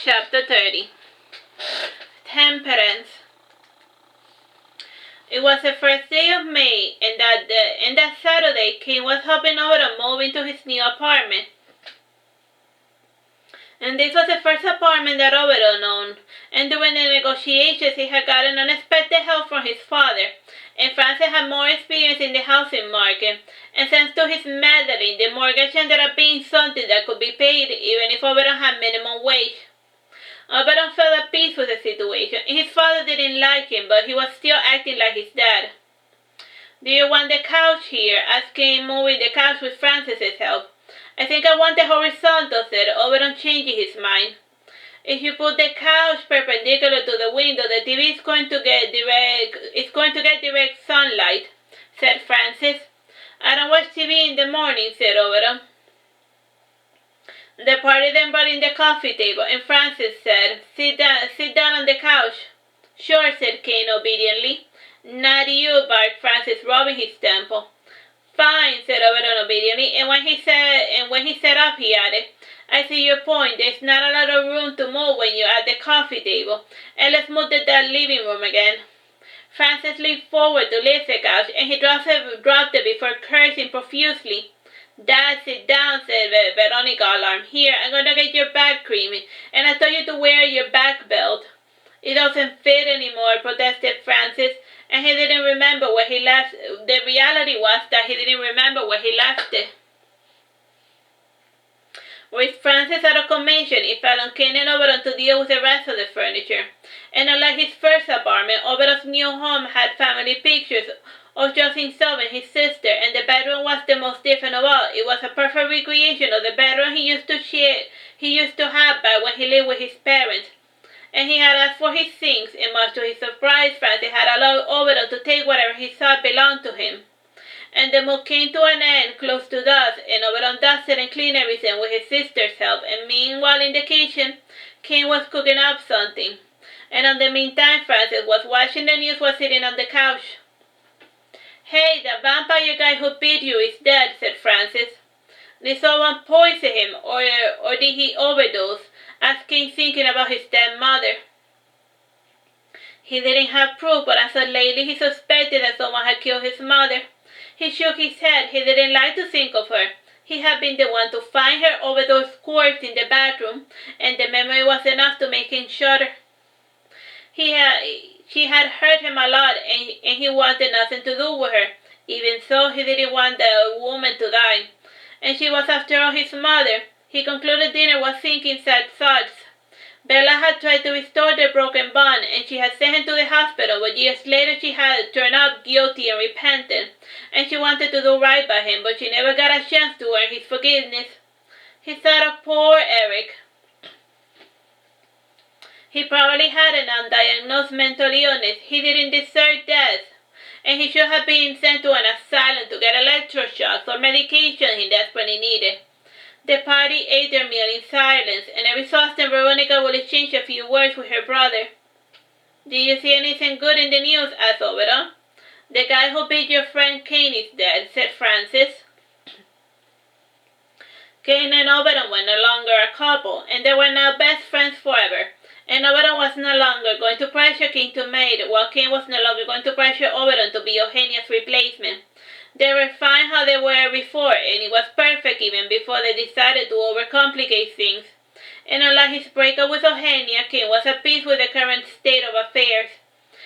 Chapter 30. Temperance. It was the first day of May, and that Saturday, King was hoping over to move into his new apartment. And this was the first apartment that Oberon owned, and during the negotiations he had gotten unexpected help from his father, and Francis had more experience in the housing market, and thanks to his meddling, the mortgage ended up being something that could be paid even if Oberon had minimum wage. Oberon felt at peace with the situation. His father didn't like him, but he was still acting like his dad. "Do you want the couch here?" asked King, moving the couch with Francis's help. "I think I want the horizontal," said Oberon, changing his mind. "If you put the couch perpendicular to the window, the TV is going to get direct sunlight," said Francis. "I don't watch TV in the morning," said Oberon. The party then brought in the coffee table, and Francis said, sit down on the couch." "Sure," said Kane obediently. "Not you," barked Francis, rubbing his temple. "Fine," said Oberon obediently, and when he sat up, he added, "I see your point. There's not a lot of room to move when you're at the coffee table, and let's move to that living room again." Francis leaned forward to lift the couch, and he dropped it before cursing profusely. "Dad, sit down," said Veronica, alarmed. "Here, I'm gonna get your back creaming, and I told you to wear your back belt." "It doesn't fit anymore," protested Francis, and he didn't remember where he left. The reality was that he didn't remember where he left it. With Francis out of commission, it fell on Ken and Oberon to deal with the rest of the furniture. And unlike his first apartment, Oberon's new home had family pictures of just himself and his sister, and the bedroom was the most different of all. It was a perfect recreation of the bedroom he used to have back when he lived with his parents. And he had asked for his things, and much to his surprise, Francis had allowed Oberon to take whatever he thought belonged to him. And the move came to an end close to dusk, and Oberon dusted and cleaned everything with his sister's help, and meanwhile in the kitchen, King was cooking up something. And in the meantime, Francis was watching the news while sitting on the couch. "Hey, the vampire guy who beat you is dead," said Francis. "Did someone poison him, or did he overdose?" asked King, thinking about his dead mother. He didn't have proof, but as of lately he suspected that someone had killed his mother. He shook his head. He didn't like to think of her. He had been the one to find her overdosed corpse in the bathroom, and the memory was enough to make him shudder. She had hurt him a lot, and he wanted nothing to do with her. Even so, he didn't want the woman to die. And she was, after all, his mother. He concluded dinner was thinking sad thoughts. Bella had tried to restore the broken bond, and she had sent him to the hospital, but years later she had turned out guilty and repentant, and she wanted to do right by him, but she never got a chance to earn his forgiveness. He thought of poor Eric. He probably had an undiagnosed mental illness. He didn't deserve death, and he should have been sent to an asylum to get electroshocks or medication he desperately needed. The party ate their meal in silence, and every so often Veronica would exchange a few words with her brother. "Do you see anything good in the news?" asked Oberon. "The guy who beat your friend Kane is dead," said Francis. Kane and Oberon were no longer a couple, and they were now best friends forever. And Oberon was no longer going to pressure King to mate, while King was no longer going to pressure Oberon to be Eugenia's replacement. They were fine how they were before, and it was perfect even before they decided to overcomplicate things. And unlike his breakup with Eugenia, King was at peace with the current state of affairs.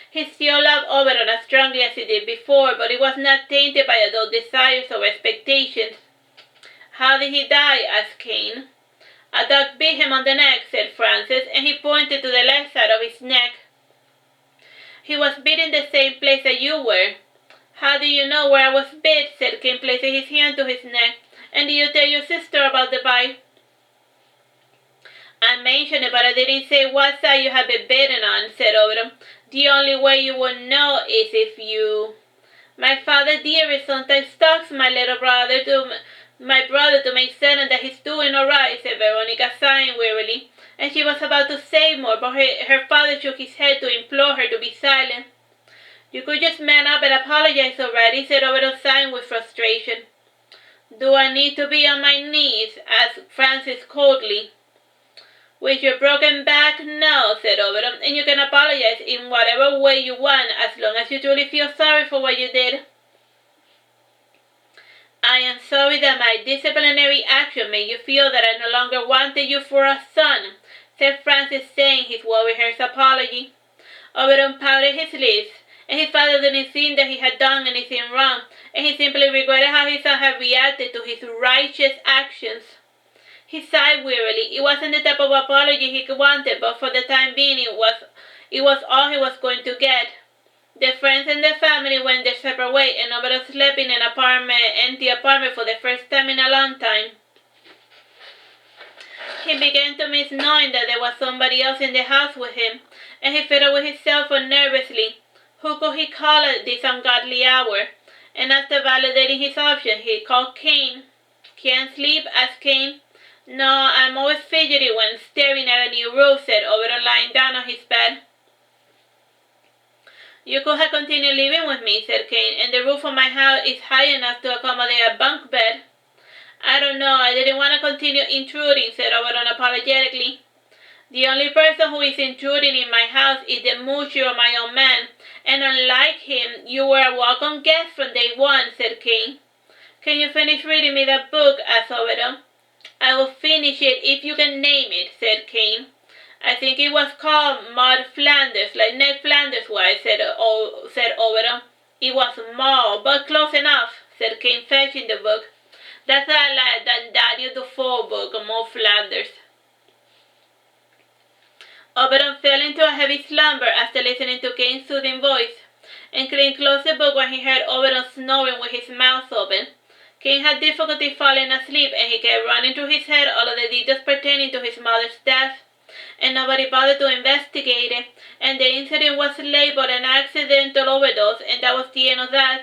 He still loved Oberon as strongly as he did before, but it was not tainted by adult desires or expectations. "How did he die?" asked Kane. "A dog bit him on the neck," said Francis, and he pointed to the left side of his neck. "He was bit in the same place that you were." "How do you know where I was bit?" said King, placing his hand to his neck. "And did you tell your sister about the bite?" "I mentioned it, but I didn't say what side you had been bitten on," said Oberon. "The only way you would know is if you—" "My father dearest sometimes stalks my brother to make certain that he's doing all right," said Veronica, sighing wearily. And she was about to say more, but her father shook his head to implore her to be silent. "You could just man up and apologize already," said Oberon, sighing with frustration. "Do I need to be on my knees?" asked Francis coldly. With your broken back? No, said Oberon, and you can apologize in whatever way you want, as long as you truly feel sorry for what you did. I am sorry that my disciplinary action made you feel that I no longer wanted you for a son, said Francis, saying his well-rehearsed apology. Oberon pouted his lips, and his father didn't think that he had done anything wrong, and he simply regretted how his son had reacted to his righteous actions. He sighed wearily. It wasn't the type of apology he wanted, but for the time being it was all he was going to get. The friends and the family went their separate ways, and Oberon slept in an empty apartment for the first time in a long time. He began to miss knowing that there was somebody else in the house with him, and he fiddled with his cell phone nervously. Who could he call at this ungodly hour? And after validating his option, he called Kane. Can't sleep? asked Kane. No, I'm always fidgety when staring at a new roof, said Oberon, lying down on his bed. You could have continued living with me, said Kane, and the roof of my house is high enough to accommodate a bunk bed. I don't know, I didn't want to continue intruding, said Oberon apologetically. The only person who is intruding in my house is the musher of my own man, and unlike him, you were a welcome guest from day one, said Kane. Can you finish reading me that book? asked Oberon. I will finish it if you can name it, said Kane. I think it was called Maud Flanders, like Ned Flanders' wife, said Oberon. It was Maud, but close enough, said Kane, fetching the book. That's like that Daniel Defoe book, Maud Flanders. Oberon fell into a heavy slumber after listening to Kane's soothing voice, and Kane closed the book when he heard Oberon snoring with his mouth open. Kane had difficulty falling asleep, and he kept running through his head all of the details pertaining to his mother's death, and nobody bothered to investigate it, and the incident was labeled an accidental overdose, and that was the end of that.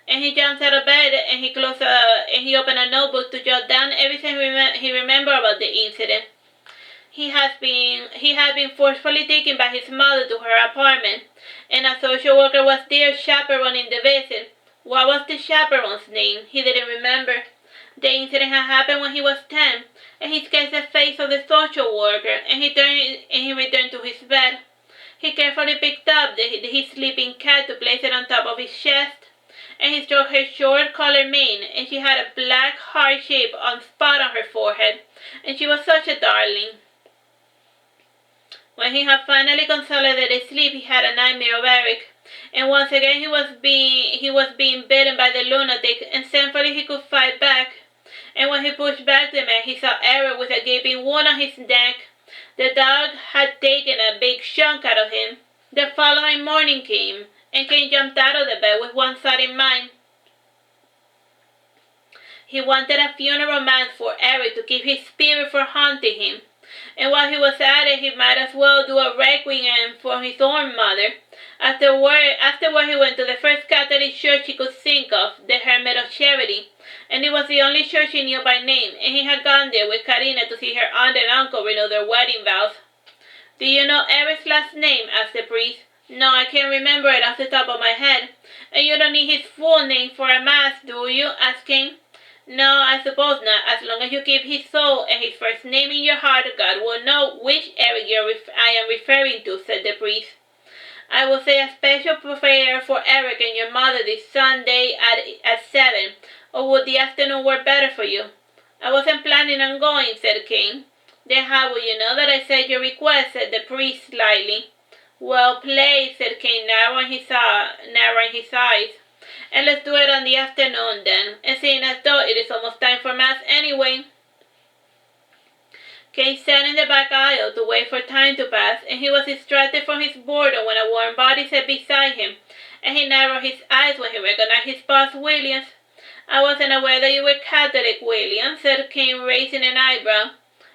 And he jumped out of bed, and he opened a notebook to jot down everything he remembered about the incident. He had been forcefully taken by his mother to her apartment, and a social worker was there chaperoning the visit. What was the chaperone's name? He didn't remember. The incident had happened when he was 10, and he sketched the face of the social worker, and he returned to his bed. He carefully picked up his sleeping cat to place it on top of his chest, and he stroked her short colored mane, and she had a black heart-shaped spot on her forehead, and she was such a darling. When he had finally consolidated sleep, he had a nightmare of Eric, and once again he was being bitten by the lunatic, and thankfully he could fight back. And when he pushed back the man, he saw Eric with a gaping wound on his neck. The dog had taken a big chunk out of him. The following morning came, and Kane jumped out of the bed with one thought in mind. He wanted a funeral mass for Eric to keep his spirit from haunting him. And while he was at it, he might as well do a requiem for his own mother. Afterward, he went to the first Catholic church he could think of, the Hermit of Charity, and it was the only church he knew by name, and he had gone there with Carina to see her aunt and uncle renew their wedding vows. Do you know Eric's last name? asked the priest. No, I can't remember it off the top of my head. And you don't need his full name for a mass, do you? asked King. No, I suppose not. As long as you keep his soul and his first name in your heart, God will know which Eric I am referring to, said the priest. I will say a special prayer for Eric and your mother this Sunday at 7, or would the afternoon work better for you? I wasn't planning on going, said King. Then how will you know that I said your request, said the priest slyly. Well played, said King, narrowing his eyes. And let's do it on the afternoon then, and seeing as though it is almost time for mass anyway. Kane sat in the back aisle to wait for time to pass, and he was distracted from his boredom when a warm body sat beside him, and he narrowed his eyes when he recognized his boss, Williams. I wasn't aware that you were Catholic, Williams, said Kane, raising an eyebrow.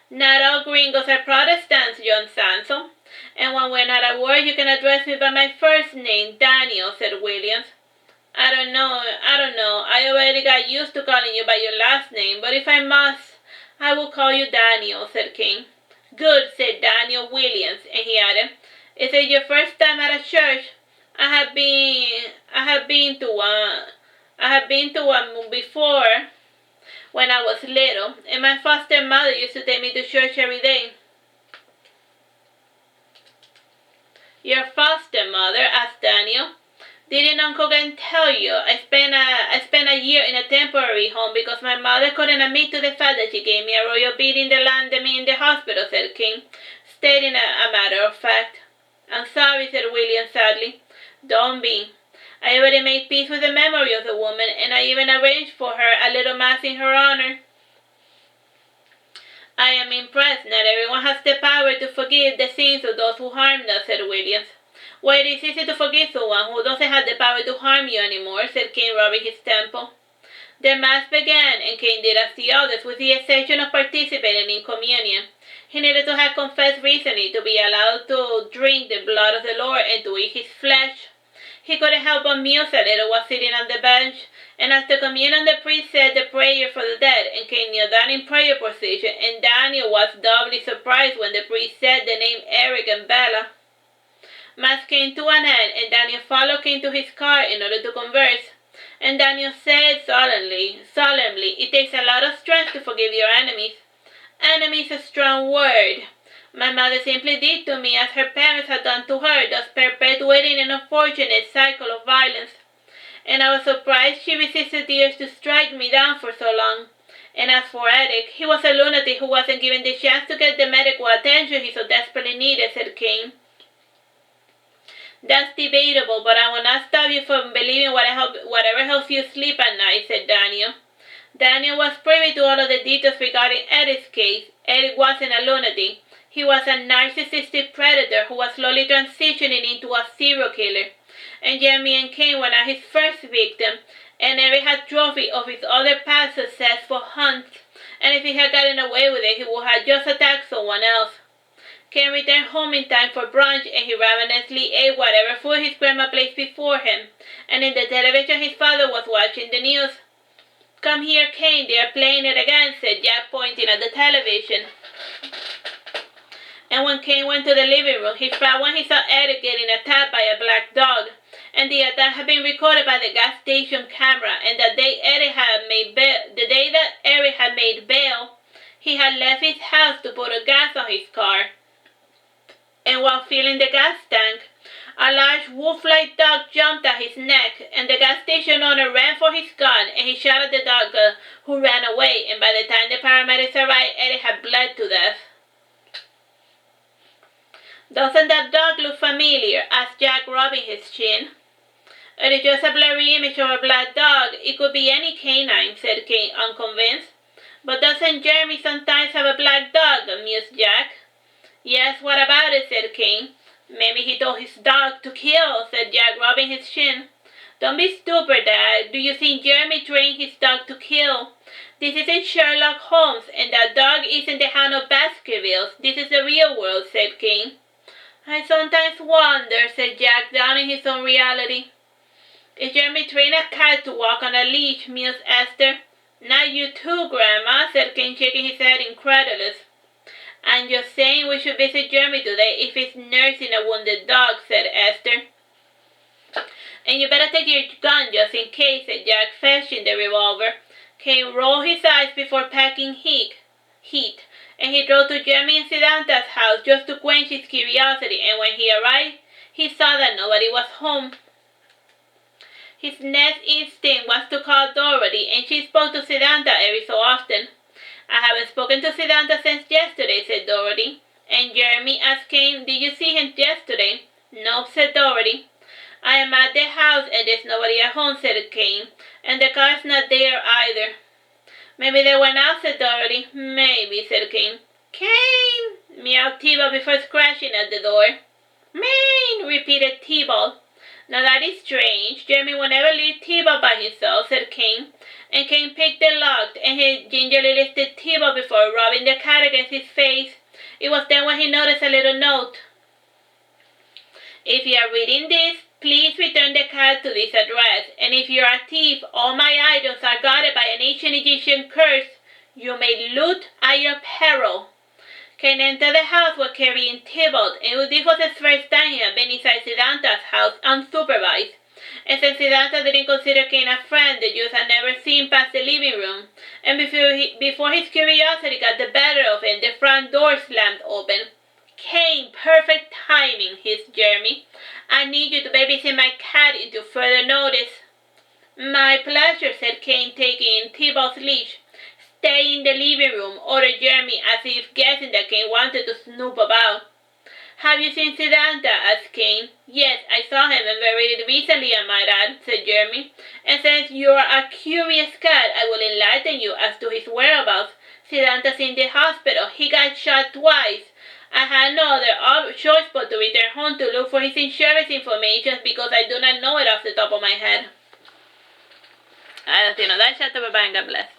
Not all gringos are Protestants, John Sansom, and when we're not at work you can address me by my first name, Daniel, said Williams. I don't know. I already got used to calling you by your last name, but if I must, I will call you Daniel, said King. Good, said Daniel Williams, and he added, Is it your first time at a church? I have been to one before when I was little, and my foster mother used to take me to church every day. Your foster mother? Asked Daniel. Didn't Uncle Glenn tell you? I spent a year in a temporary home because my mother couldn't admit to the fact that she gave me a royal beating that landed me in the hospital, said King, stating a matter of fact. I'm sorry, said William sadly. Don't be. I already made peace with the memory of the woman, and I even arranged for her a little mass in her honor. I am impressed. Not everyone has the power to forgive the sins of those who harmed us, said Williams. Well, it is easy to forgive someone who doesn't have the power to harm you anymore, said King, rubbing his temple. The mass began, and Cain did as the others, with the exception of participating in communion. He needed to have confessed recently to be allowed to drink the blood of the Lord and to eat his flesh. He couldn't help but muse a little while sitting on the bench, and after communion the priest said the prayer for the dead, and Cain kneeled down in prayer position, and Daniel was doubly surprised when the priest said the name Eric and Bella. Mass came to an end, and Daniel followed Cain to his car in order to converse. And Daniel said solemnly, it takes a lot of strength to forgive your enemies. Enemy is a strong word. My mother simply did to me as her parents had done to her, thus perpetuating an unfortunate cycle of violence. And I was surprised she resisted the urge to strike me down for so long. And as for Eric, he was a lunatic who wasn't given the chance to get the medical attention he so desperately needed, said Cain. That's debatable, but I will not stop you from believing whatever helps you sleep at night, said Daniel. Daniel was privy to all of the details regarding Eric's case. Eric wasn't a lunatic. He was a narcissistic predator who was slowly transitioning into a serial killer. And Jeremy and Cain were not his first victim, and Eric had trophy of his other past successful hunts, and if he had gotten away with it, he would have just attacked someone else. Cain returned home in time for brunch, and he ravenously ate whatever food his grandma placed before him, and in the television his father was watching the news. Come here, Cain, they are playing it again, said Jack, pointing at the television. And when Cain went to the living room, he frowned when he saw Eric getting attacked by a black dog, and the attack had been recorded by the gas station camera, and the day that Eric had made bail, he had left his house to put gas on his car. And while filling the gas tank, a large wolf-like dog jumped at his neck, and the gas station owner ran for his gun, and he shot at the dog, who ran away, and by the time the paramedics arrived, Eric had bled to death. Doesn't that dog look familiar? Asked Jack, rubbing his chin. It is just a blurry image of a black dog. It could be any canine, said Cain, unconvinced. But doesn't Jeremy sometimes have a black dog? Mused Jack. Yes, what about it? Said Cain. Maybe he told his dog to kill, said Jack, rubbing his chin. Don't be stupid, Dad. Do you think Jeremy trained his dog to kill? This isn't Sherlock Holmes, and that dog isn't the Hound of Baskervilles. This is the real world, said Cain. I sometimes wonder, said Jack, down in his own reality. Is Jeremy trained a cat to walk on a leash? Mused Esther. Not you too, Grandma, said Cain, shaking his head incredulous. I'm just saying we should visit Jeremy today if he's nursing a wounded dog, said Esther. And you better take your gun just in case, said Jack, fetching the revolver. Cain rolled his eyes before packing heat, and he drove to Jeremy and Sidanta's house just to quench his curiosity, and when he arrived, he saw that nobody was home. His next instinct was to call Dorothy, and she spoke to Sidanta every so often. I haven't spoken to Sidanta since yesterday, said Dorothy. And Jeremy asked Cain, did you see him yesterday? Nope, said Dorothy. I am at the house and there's nobody at home, said Cain, and the car's not there either. Maybe they went out, said Dorothy. Maybe, said Cain. Cain! Meowed T-Ball before scratching at the door. Maine! Repeated T-Ball. Now that is strange. Jeremy will never leave T-Ball by himself, said Cain. And Cain picked the lock, and he gingerly lifted T-Ball before rubbing the cat against his face. It was then when he noticed a little note. If you are reading this, please return the cat to this address, and if you are a thief, all my items are guarded by an ancient Egyptian curse. You may loot at your peril. Cain entered the house while carrying Tybalt, and this was the first time he had been inside Sidanta's house unsupervised. And since Sidanta didn't consider Cain a friend, the Jews had never seen past the living room, and before his curiosity got the better of him, the front door slammed open. Cain, perfect timing, hissed Jeremy. need you to babysit my cat until further notice." "My pleasure," said Kane, taking Thibault's leash. "Stay in the living room," ordered Jeremy, as if guessing that Kane wanted to snoop about. "Have you seen Sedanta?" asked Kane. "Yes, I saw him, and very recently, I might add," said Jeremy. "And since you're a curious cat, I will enlighten you as to his whereabouts. Sedanta's in the hospital. He got shot twice. I had no other choice but to return home to look for his insurance information because I do not know it off the top of my head." That's the end of that chapter. Bye-bye and God bless.